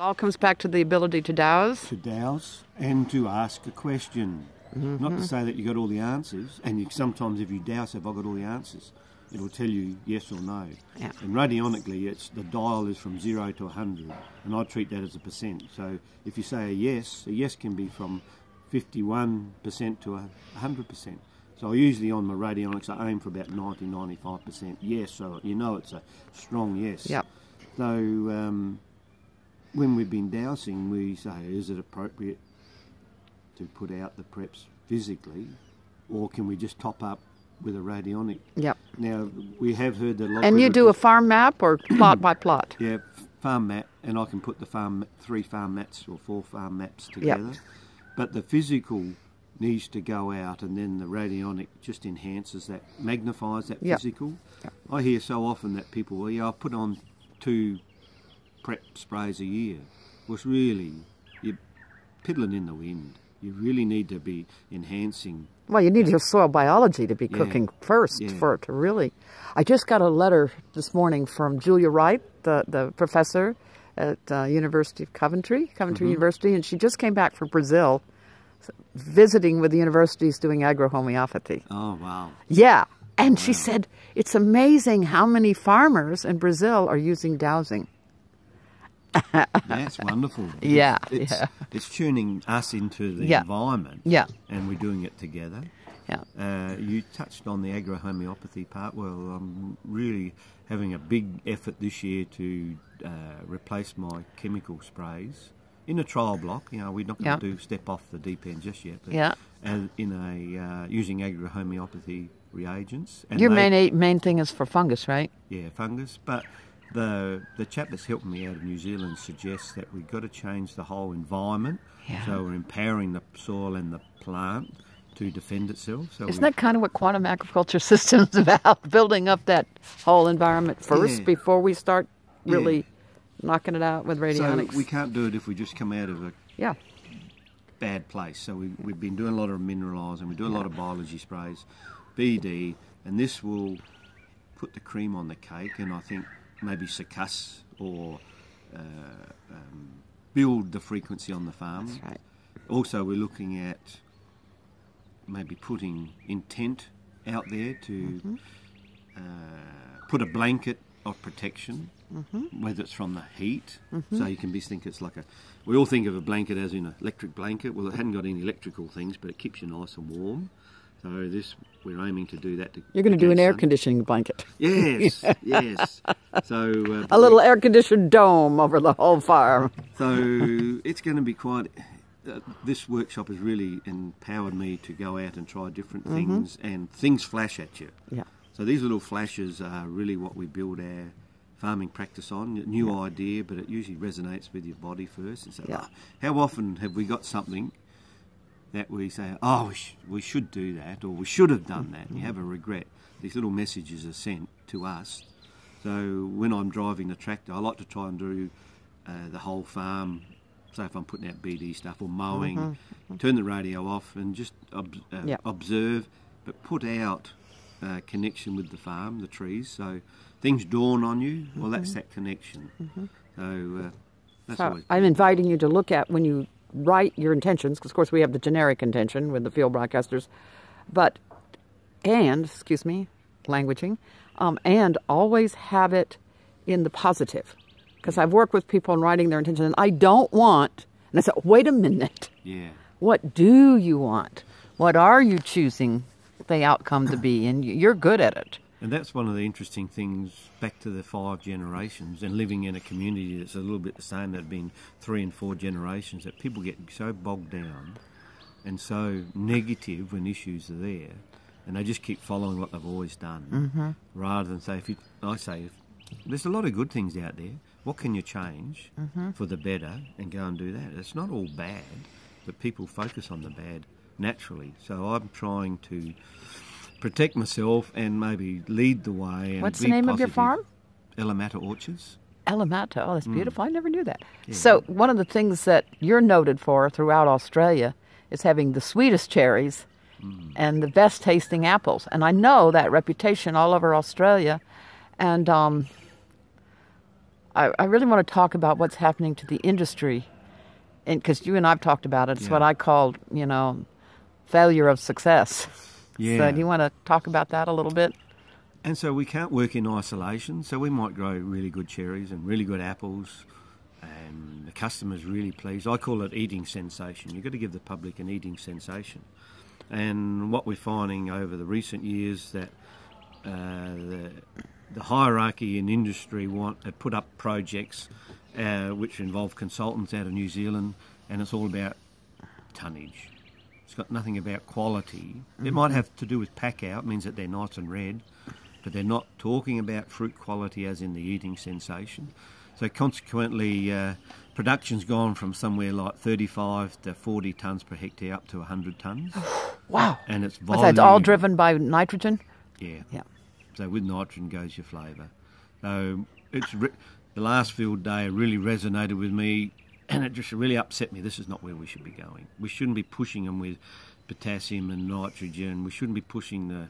all comes back to the ability to dowse. To dowse and to ask a question. Not to say that you got all the answers, and sometimes if you dowse, have I got all the answers? It'll tell you yes or no. Yeah. And radionically, the dial is from 0 to 100, and I treat that as a percent. So if you say a yes can be from 51% to 100%. So usually on my radionics, I aim for about 90-95% yes, so you know it's a strong yes. Yep. So when we've been dowsing, we say, is it appropriate to put out the preps physically, or can we just top up with a radionic? Yep. Now, we have heard that a lot And you do a farm map or plot by plot? Yeah, farm map, and I can put the 3 farm maps or 4 farm maps together. Yep. But the physical needs to go out, and then the radionic just enhances that, magnifies that physical. Yep. I hear so often that people, well, yeah, I put on 2 prep sprays a year. Well, it's really, you're piddling in the wind. You really need to be enhancing. Well, you need your soil biology to be cooking first for it to really. I just got a letter this morning from Julia Wright, the professor at University of Coventry University, and she just came back from Brazil, visiting with the universities doing agro homeopathy. Oh, wow. Yeah, and she said it's amazing how many farmers in Brazil are using dowsing. That's wonderful. It's tuning us into the environment. Yeah. And we're doing it together. Yeah. You touched on the agro homeopathy part. Well, I'm really having a big effort this year to replace my chemical sprays in a trial block. You know, we're not going to step off the deep end just yet. But using agro homeopathy reagents. And your main thing is for fungus, right? Yeah, fungus. But the chap that's helping me out of New Zealand suggests that we've got to change the whole environment. Yeah. So we're empowering the soil and the plant to defend itself. So isn't that kind of what quantum agriculture system's about? Building up that whole environment first before we start really knocking it out with radionics. So we can't do it if we just come out of a bad place. So we've been doing a lot of mineralising, we do a lot of biology sprays, BD, and this will put the cream on the cake, and I think maybe succuss or build the frequency on the farm. That's right. Also, we're looking at maybe putting intent out there to put a blanket of protection, whether it's from the heat. So you can think it's like we all think of a blanket as in an electric blanket. Well, it hadn't got any electrical things, but it keeps you nice and warm. So we're aiming to do that. You're going to do an air conditioning blanket. Yes, yes. So a little air conditioned dome over the whole farm. So it's going to be quite. This workshop has really empowered me to go out and try different things, and things flash at you. Yeah. So these little flashes are really what we build our farming practice on. A new idea, but it usually resonates with your body first. And so, how often have we got something that we say, oh, we should do that, or we should have done that, and you have a regret? These little messages are sent to us. So when I'm driving the tractor, I like to try and do the whole farm. So if I'm putting out BD stuff or mowing, turn the radio off and just observe, but put out connection with the farm, the trees. So things dawn on you, well, that's that connection. So that's always I'm inviting you to look at when you write your intentions, because of course we have the generic intention with the field broadcasters, languaging, and always have it in the positive. Because I've worked with people in writing their intention, and I don't want, and I said, wait a minute. Yeah. What do you want? What are you choosing the outcome to be? And you're good at it. And that's one of the interesting things back to the 5 generations and living in a community that's a little bit the same that have been 3 and 4 generations, that people get so bogged down and so negative when issues are there, and they just keep following what they've always done, rather than say, there's a lot of good things out there. What can you change for the better and go and do that? It's not all bad, but people focus on the bad naturally. So I'm trying to protect myself and maybe lead the way. And what's the name of your farm? Elamata Orchards. Elamata, oh, that's beautiful. I never knew that. Yeah. So one of the things that you're noted for throughout Australia is having the sweetest cherries and the best tasting apples. And I know that reputation all over Australia. And I really want to talk about what's happening to the industry, and because you and I've talked about it. It's what I call, failure of success. Yeah. So do you want to talk about that a little bit? And so we can't work in isolation. So we might grow really good cherries and really good apples, and the customer's really pleased. I call it eating sensation. You've got to give the public an eating sensation. And what we're finding over the recent years that the hierarchy in industry put up projects which involve consultants out of New Zealand, and it's all about tonnage. It's got nothing about quality. Mm-hmm. It might have to do with pack out, means that they're nice and red, but they're not talking about fruit quality as in the eating sensation. So consequently, production's gone from somewhere like 35 to 40 tonnes per hectare up to 100 tonnes. Wow. And it's volume. That's all driven by nitrogen? Yeah. So with nitrogen goes your flavour. So the last field day really resonated with me, and it just really upset me. This is not where we should be going. We shouldn't be pushing them with potassium and nitrogen. We shouldn't be pushing the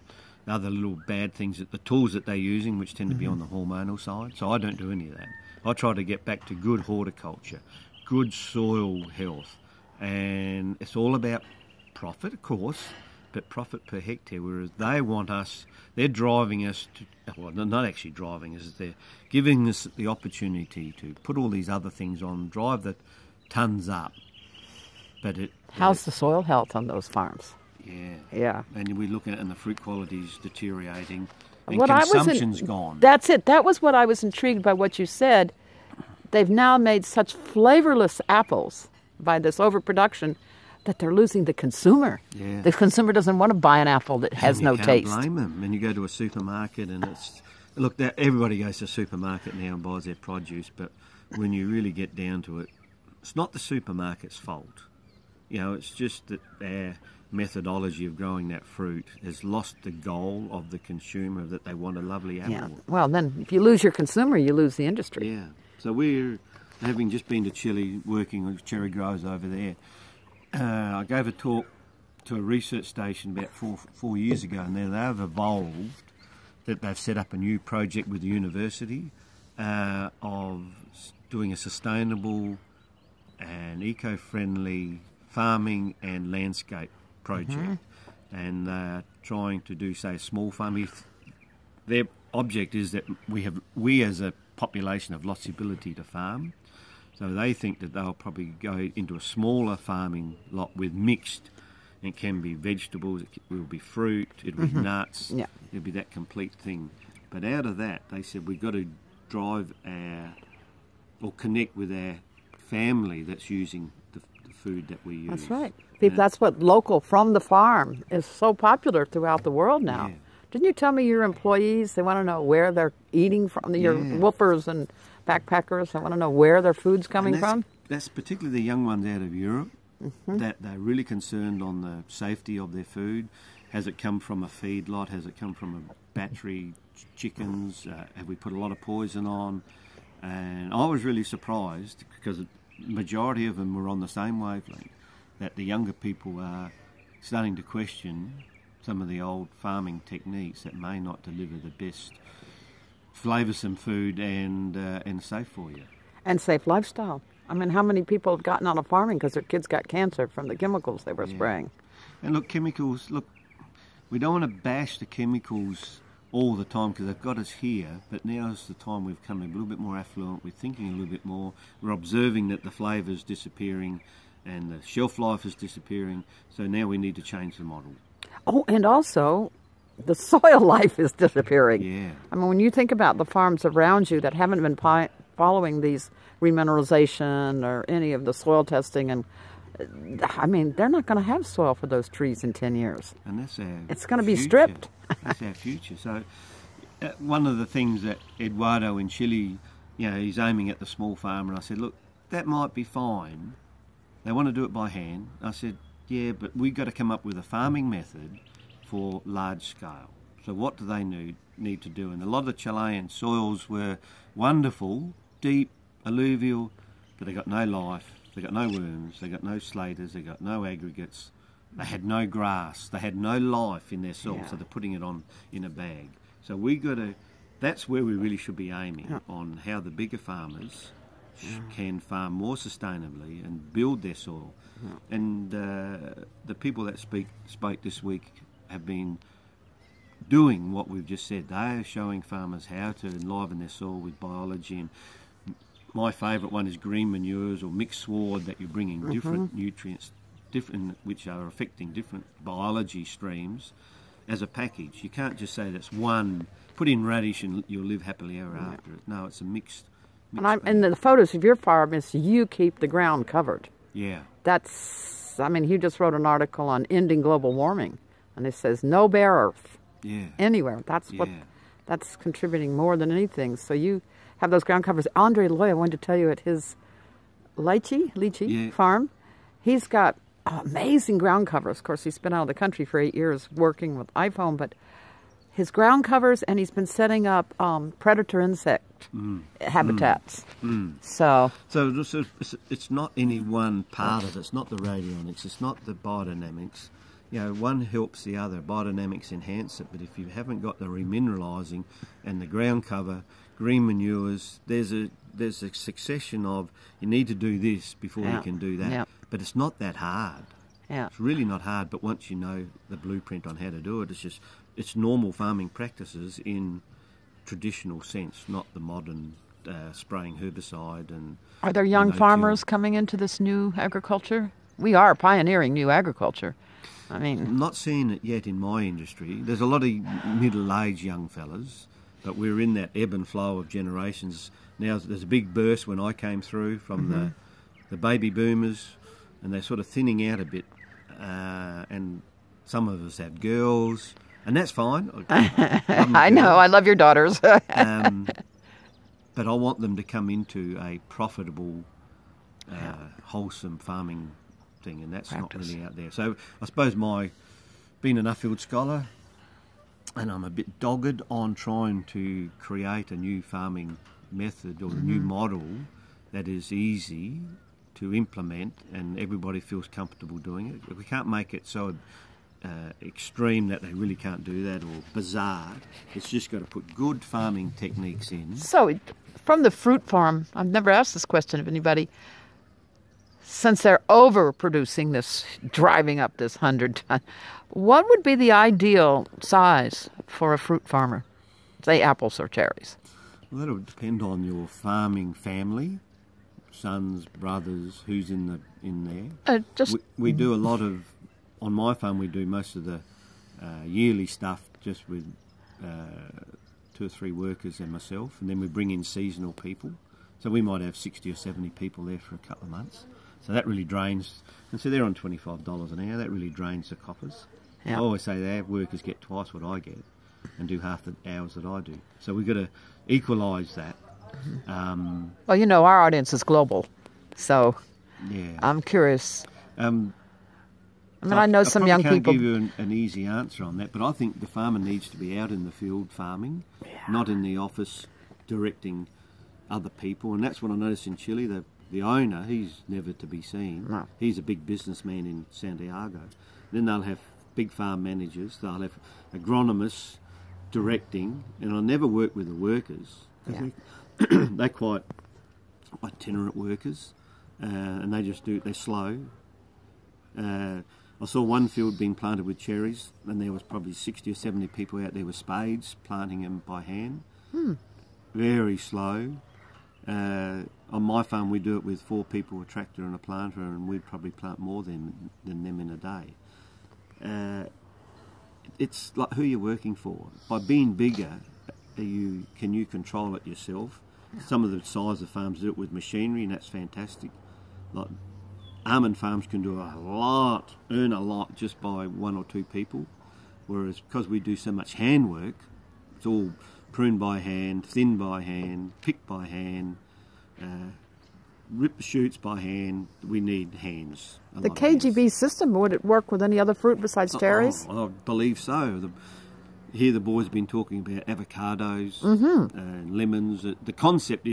other little bad things, the tools that they're using, which tend to be on the hormonal side. So I don't do any of that. I try to get back to good horticulture, good soil health, and it's all about profit, of course, but profit per hectare, whereas they're driving us to, well, not actually driving us, they're giving us the opportunity to put all these other things on, drive the tonnes up. But how's the soil health on those farms? Yeah. And we're looking at and the fruit quality's deteriorating, and consumption's gone. That's it. That was what I was intrigued by what you said. They've now made such flavorless apples by this overproduction that they're losing the consumer. Yeah. The consumer doesn't want to buy an apple that has no taste. You can't blame them. And you go to a supermarket and everybody goes to a supermarket now and buys their produce, but when you really get down to it, it's not the supermarket's fault. It's just that our methodology of growing that fruit has lost the goal of the consumer, that they want a lovely apple. Yeah. Well, then if you lose your consumer, you lose the industry. Yeah. So we're, having just been to Chile, working with cherry growers over there, I gave a talk to a research station about four years ago, and they've evolved, that they've set up a new project with the university of doing a sustainable and eco-friendly farming and landscape project, and trying to do, say, a small farm. Their object is that we as a population have lost the ability to farm, so they think that they'll probably go into a smaller farming lot with mixed. It can be vegetables, it will be fruit, it'll be nuts, it'll be that complete thing. But out of that, they said we've got to drive connect with our family that's using the food that we use. That's right. That's what local from the farm is so popular throughout the world now. Yeah. Didn't you tell me your employees, they want to know where they're eating from, your woofers and backpackers, they want to know where their food's coming from? That's particularly the young ones out of Europe, that they're really concerned on the safety of their food. Has it come from a feedlot? Has it come from a battery chickens? Have we put a lot of poison on? And I was really surprised, because the majority of them were on the same wavelength, that the younger people are starting to question some of the old farming techniques that may not deliver the best flavoursome food and safe for you. And safe lifestyle. I mean, how many people have gotten out of farming because their kids got cancer from the chemicals they were spraying? And chemicals, we don't want to bash the chemicals all the time because they've got us here, but now's the time we've come a little bit more affluent, we're thinking a little bit more, we're observing that the flavour's disappearing and the shelf life is disappearing, so now we need to change the model. Oh, and also the soil life is disappearing. Yeah. I mean, when you think about the farms around you that haven't been following these remineralization or any of the soil testing, and I mean, they're not going to have soil for those trees in 10 years. And that's our It's going to be stripped. That's our future. So one of the things that Eduardo in Chile, he's aiming at the small farmer. I said, look, that might be fine. They want to do it by hand. I said, yeah, but we've got to come up with a farming method for large scale. So what do they need to do? And a lot of the Chilean soils were wonderful, deep, alluvial, but they got no life, they got no worms, they got no slaters, they got no aggregates, they had no grass, they had no life in their soil, so they're putting it on in a bag. So we got to that's where we really should be aiming, on how the bigger farmers can farm more sustainably and build their soil. And the people that spoke this week have been doing what we've just said. They are showing farmers how to enliven their soil with biology. And my favourite one is green manures or mixed sward, that you're bringing different nutrients, which are affecting different biology streams as a package. You can't just say that's one, put in radish and you'll live happily ever after it. No, it's a mixed and the photos of your farm is you keep the ground covered. Yeah. That's, I mean, he just wrote an article on ending global warming, and it says no bare earth anywhere. That's what, that's contributing more than anything. So you have those ground covers. Andre Loy, I wanted to tell you, at his lychee farm, he's got amazing ground covers. Of course, he's been out of the country for 8 years working with iPhone, but his ground covers, and he's been setting up predator insect habitats. So it's not any one part of it. It's not the radionics. It's not the biodynamics. You know, one helps the other. Biodynamics enhance it, but if you haven't got the remineralising and the ground cover, green manures, there's a succession of, you need to do this before you can do that. But it's not that hard. It's really not hard, but once you know the blueprint on how to do it, it's normal farming practices in traditional sense, not the modern spraying herbicide. And are there young farmers coming into this new agriculture? We are pioneering new agriculture. I mean, I'm not seeing it yet in my industry. There's a lot of middle-aged young fellas, but we're in that ebb and flow of generations. Now there's a big burst when I came through from the baby boomers, and they're sort of thinning out a bit, and some of us have girls, and that's fine. I know, I love your daughters. But I want them to come into a profitable, wholesome farming thing, and that's not really out there. So I suppose being an Nuffield scholar, and I'm a bit dogged on trying to create a new farming method or a new model that is easy to implement and everybody feels comfortable doing it. We can't make it so extreme that they really can't do that, or bizarre. It's just got to put good farming techniques in. So from the fruit farm, I've never asked this question of anybody, since they're overproducing this, driving up this 100-ton, what would be the ideal size for a fruit farmer? Say apples or cherries. Well, that'll depend on your farming family, sons, brothers, who's in there. We do a lot of, on my farm we do most of the yearly stuff just with 2 or 3 workers and myself, and then we bring in seasonal people. So we might have 60 or 70 people there for a couple of months. So that really drains, and so they're on $25 an hour, that really drains the coffers. I always say their workers get twice what I get and do half the hours that I do. So we've got to equalise that. Well, you know, our audience is global, so I'm curious. I know some young people. I can't give you an easy answer on that, but I think the farmer needs to be out in the field farming, not in the office directing other people. And that's what I noticed in Chile. The owner, he's never to be seen. No. He's a big businessman in Santiago. Then they'll have big farm managers. They'll have agronomists directing, and I never work with the workers because they're quite itinerant workers, and they're slow. I saw one field being planted with cherries, and there was probably 60 or 70 people out there with spades planting them by hand. Very slow. On my farm we do it with 4 people, a tractor and a planter, and we'd probably plant more than them in a day. It's like who you're working for. By being bigger, can you control it yourself? Some of the size of farms do it with machinery, and that's fantastic. Like almond farms can do a lot, earn a lot just by 1 or 2 people, whereas because we do so much handwork, it's all prune by hand, thin by hand, pick by hand, rip the shoots by hand. We need hands. The KGB system, would it work with any other fruit besides cherries? I believe so. Here the boys have been talking about avocados and lemons. The concept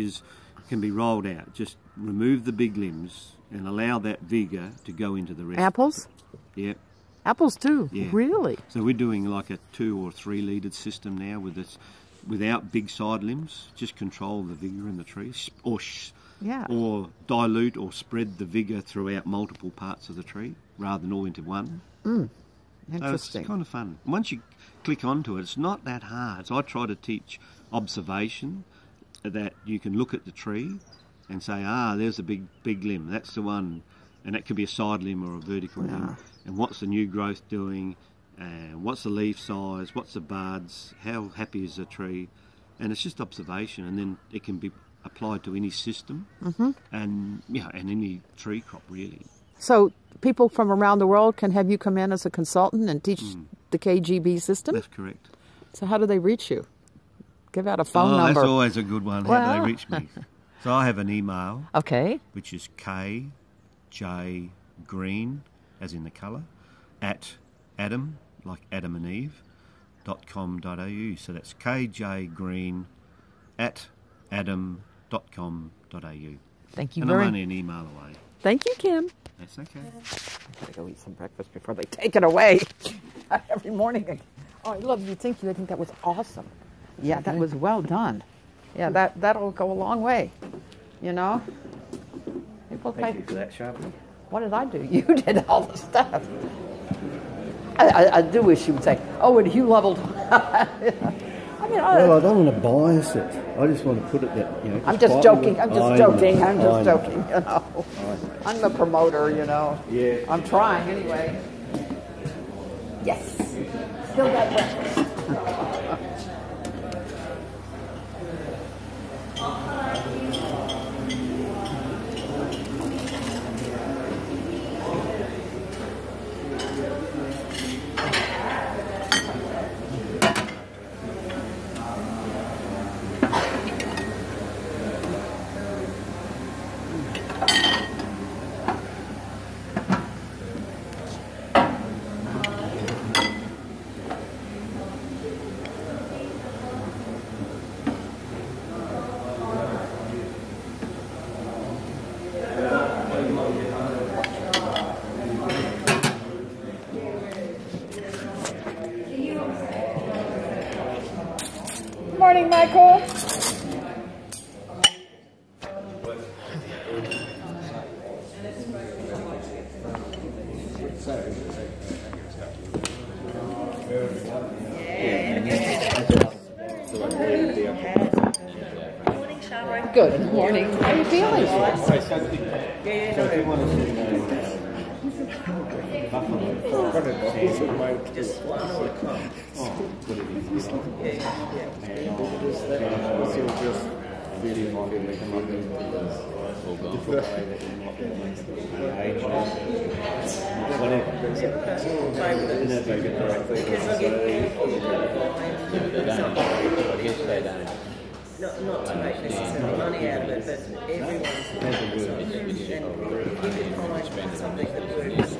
can be rolled out. Just remove the big limbs and allow that vigour to go into the rest. Apples? Yeah. Apples too? Yeah. Really? So we're doing like a 2 or 3 litre system now with this without big side limbs, just control the vigour in the tree, or dilute or spread the vigour throughout multiple parts of the tree rather than all into one. Interesting. So it's kind of fun. Once you click onto it, it's not that hard. So I try to teach observation, that you can look at the tree and say, there's a big limb, that's the one, and that could be a side limb or a vertical limb. And what's the new growth doing? What's the leaf size? What's the buds? How happy is the tree? And it's just observation, and then it can be applied to any system and any tree crop really. So people from around the world can have you come in as a consultant and teach the KGB system? That's correct. So how do they reach you? Give out a phone number. That's always a good one. How do they reach me? So I have an email. Okay. Which is kjgreen, as in the colour, at Adam, like Adam and Eve, .com.au. So that's kjgreen at adam.com.au. Thank you and very I'm only an email away. Thank you, Kym. That's okay. I've got to go eat some breakfast before they take it away. Every morning. Oh, I love you. Thank you. I think that was awesome. Yeah, that was well done. Yeah, that'll go a long way. You know? Thank you for that, Sharpie. What did I do? You did all the stuff. I do wish you would say, and Hugh leveled. I don't want to bias it. I just want to put it that, I'm just joking. I'm just joking. I'm the promoter, Yeah. I'm trying anyway. Yes. Still got breakfast. Morning, Michael. Good morning. How are you feeling? Just one or a cup. Not to make necessarily money out of it, but everyone's looking for something. And if you can find something that works,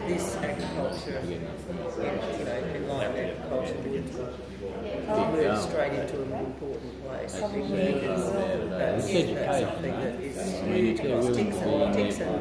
this agriculture, enlightened agriculture, moves straight into an important place. Because that's something that is ticks and